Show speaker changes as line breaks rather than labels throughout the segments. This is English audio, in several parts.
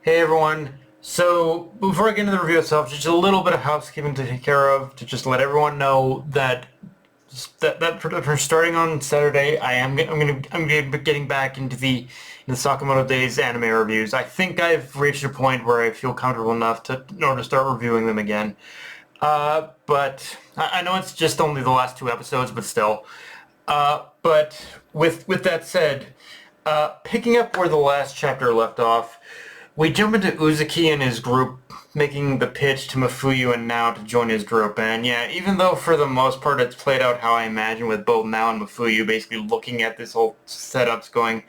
Hey everyone. So before I get into the review itself, just a little bit of housekeeping to take care of to just let everyone know that for starting on Saturday, I'm gonna be getting back into the Sakamoto Days anime reviews. I think I've reached a point where I feel comfortable enough to in order to start reviewing them again. But I know it's just only the last two episodes, but still. But with that said, picking up where the last chapter left off, we jump into Uzuki and his group making the pitch to Mafuyu and Now to join his group. And yeah, even though for the most part it's played out how I imagine with both Now and Mafuyu basically looking at this whole setups going,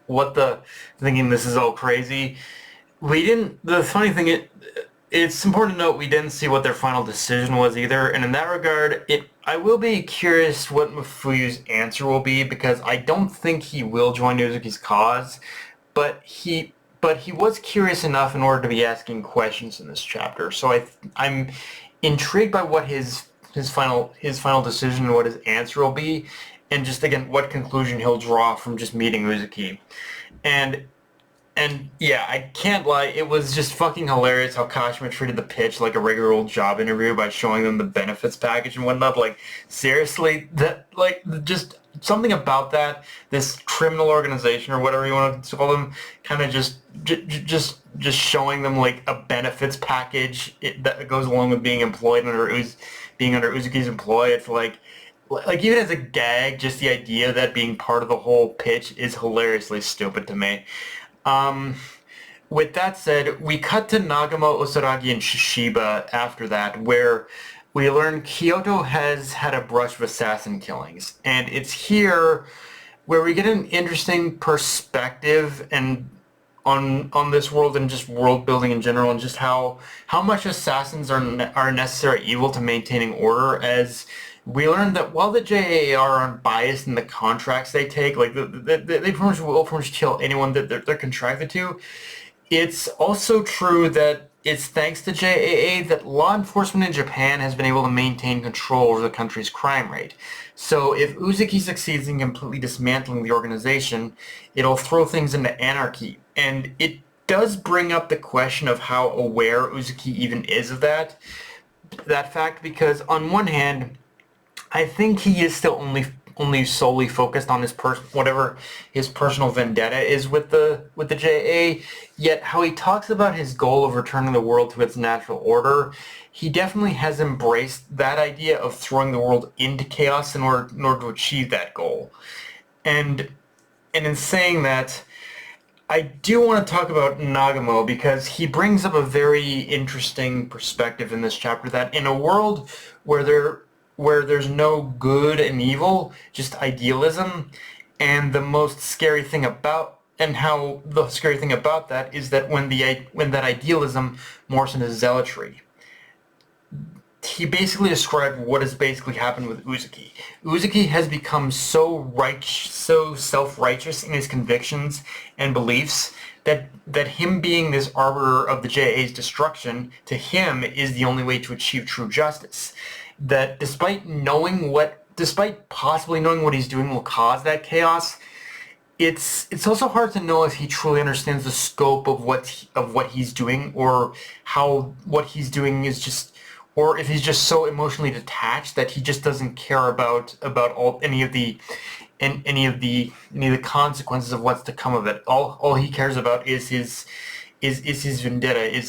what the, thinking this is all crazy. We didn't, the funny thing, it's important to note we didn't see what their final decision was either, and in that regard, I will be curious what Mafuyu's answer will be, because I don't think he will join Uzuki's cause, but he was curious enough in order to be asking questions in this chapter. So I'm intrigued by what his final decision and what his answer will be, and just again what conclusion he'll draw from just meeting Uzuki. And and yeah, I can't lie, it was just fucking hilarious how Kashima treated the pitch like a regular old job interview by showing them the benefits package and whatnot. Like, seriously, just something about that, this criminal organization or whatever you want to call them, kind of just showing them like a benefits package that goes along with being employed being under Uzuki's employ. It's like even as a gag, just the idea that being part of the whole pitch is hilariously stupid to me. Um, with that said, we cut to Nagamo, Osaragi, and Shishiba after that, where we learn Kyoto has had a brush with assassin killings. And it's here where we get an interesting perspective and on this world and just world building in general, and just how much assassins are necessary evil to maintaining order. As we learned that while the JAA are unbiased in the contracts they take, like they pretty much kill anyone that they're contracted to. It's also true that it's thanks to JAA that law enforcement in Japan has been able to maintain control over the country's crime rate. So if Uzuki succeeds in completely dismantling the organization, it'll throw things into anarchy. And it does bring up the question of how aware Uzuki even is of that fact, because on one hand, I think he is still only solely focused on whatever his personal vendetta is with the JA. Yet how he talks about his goal of returning the world to its natural order, he definitely has embraced that idea of throwing the world into chaos in order to achieve that goal. And and in saying that, I do want to talk about Nagamo because he brings up a very interesting perspective in this chapter, that in a world where there's no good and evil, just idealism, and the scary thing about that is that when that idealism morphs into zealotry. He basically described what has basically happened with Uzuki. Uzuki has become so self-righteous in his convictions and beliefs that him being this arbiter of the JA's destruction, to him, is the only way to achieve true justice. That despite possibly knowing what he's doing will cause that chaos, it's also hard to know if he truly understands the scope of what he's doing, or how what he's doing is just, or if he's just so emotionally detached that he just doesn't care about any of the consequences of what's to come of it. All he cares about is his vendetta, is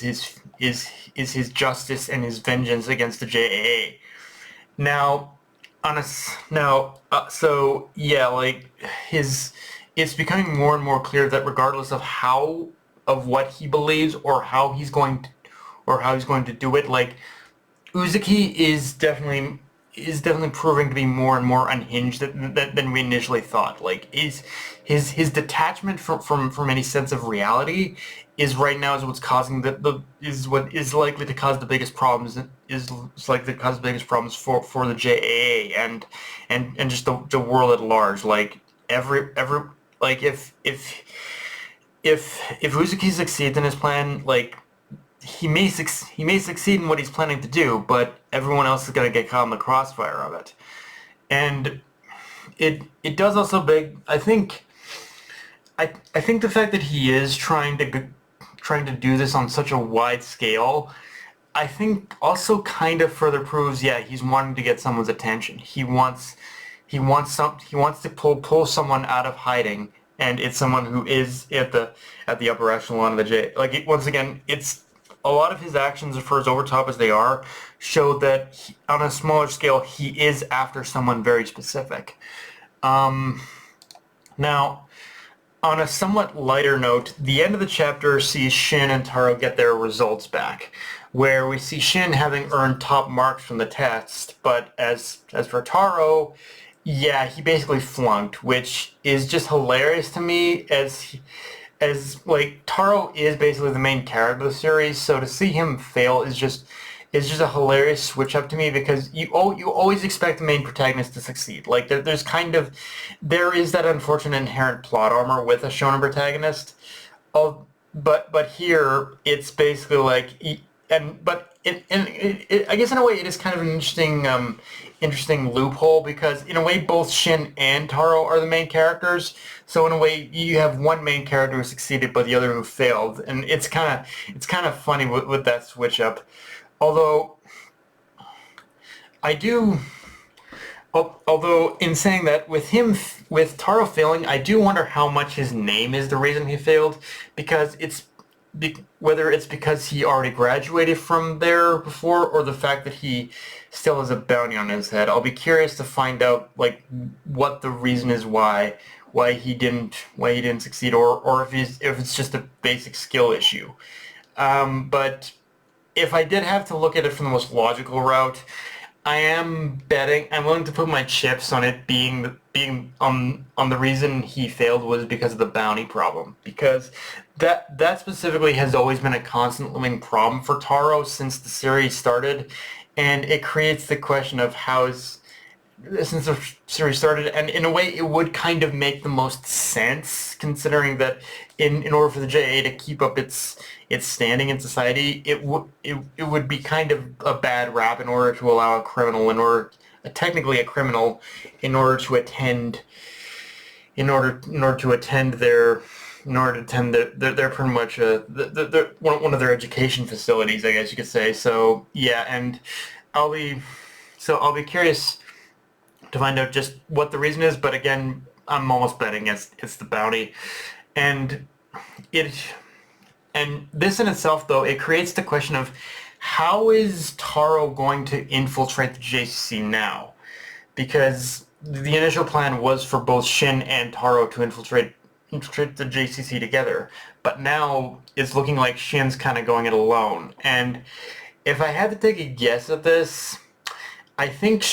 his justice and his vengeance against the JAA. Now, so yeah, like his, it's becoming more and more clear that regardless of what he believes, or how he's going to do it, like Uzuki is definitely proving to be more and more unhinged than we initially thought. Like, his detachment from any sense of reality is what's causing what is likely to cause the biggest problems, for the JAA and just the world at large. Like, every like if Uzuki succeeds in his plan, like, he may succeed in what he's planning to do, but everyone else is going to get caught in the crossfire of it. And it does also beg, I think the fact that he is trying to trying to do this on such a wide scale, I think also kind of further proves, yeah, he's wanting to get someone's attention. He wants to pull someone out of hiding, and it's someone who is at the upper echelon of the J. Like once again, it's a lot of his actions, for as overtop as they are, show that on a smaller scale he is after someone very specific. Now, on a somewhat lighter note, the end of the chapter sees Shin and Taro get their results back, where we see Shin having earned top marks from the test, but as for Taro, yeah, he basically flunked, which is just hilarious to me as like Taro is basically the main character of the series, so to see him fail is just a hilarious switch up to me, because you always expect the main protagonist to succeed. Like there is that unfortunate inherent plot armor with a shonen protagonist. But here it's basically like I guess in a way it is kind of an interesting loophole, because in a way both Shin and Taro are the main characters. So in a way you have one main character who succeeded but the other who failed, and it's kind of funny with that switch up. Although I do, although in saying that, with Taro failing, I do wonder how much his name is the reason he failed, because whether it's because he already graduated from there before, or the fact that he still has a bounty on his head. I'll be curious to find out like what the reason is why he didn't succeed, or if it's just a basic skill issue. But if I did have to look at it from the most logical route, I'm willing to put my chips on it being on the reason he failed was because of the bounty problem, because that specifically has always been a constant living problem for Taro since the series started, and it creates the question of since the series started, and in a way it would kind of make the most sense, considering that in order for the JA to keep up its standing in society, it would be kind of a bad rap in order to allow a criminal, technically a criminal, in order to attend their pretty much one of their education facilities, I guess you could say. So yeah, and I'll be curious to find out just what the reason is, but again, I'm almost betting it's the bounty. And this in itself, though, it creates the question of how is Taro going to infiltrate the JCC now? Because the initial plan was for both Shin and Taro to infiltrate the JCC together, but now it's looking like Shin's kind of going it alone. And if I had to take a guess at this, I think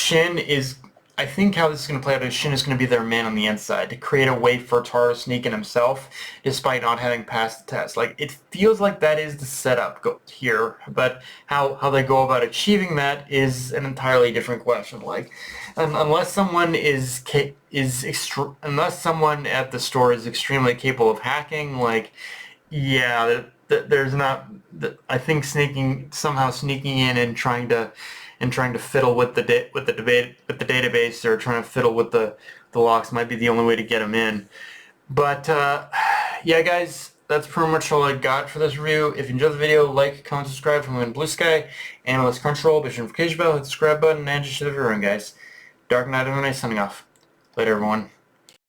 how this is going to play out is Shin is going to be their man on the inside to create a way for Taro to sneak in himself despite not having passed the test. Like, it feels like that is the setup here, but how they go about achieving that is an entirely different question. Like, unless someone unless someone at the store is extremely capable of hacking, like, yeah, there's not. I think somehow sneaking in and trying to fiddle with the database, or trying to fiddle with the locks might be the only way to get them in. But yeah, guys, that's pretty much all I got for this review. If you enjoyed the video, like, comment, subscribe from Blue Sky, Analyst Control, be sure to notification bell, hit the subscribe button, and just share the video, guys. Dark Knight of the Night signing off. Later, everyone.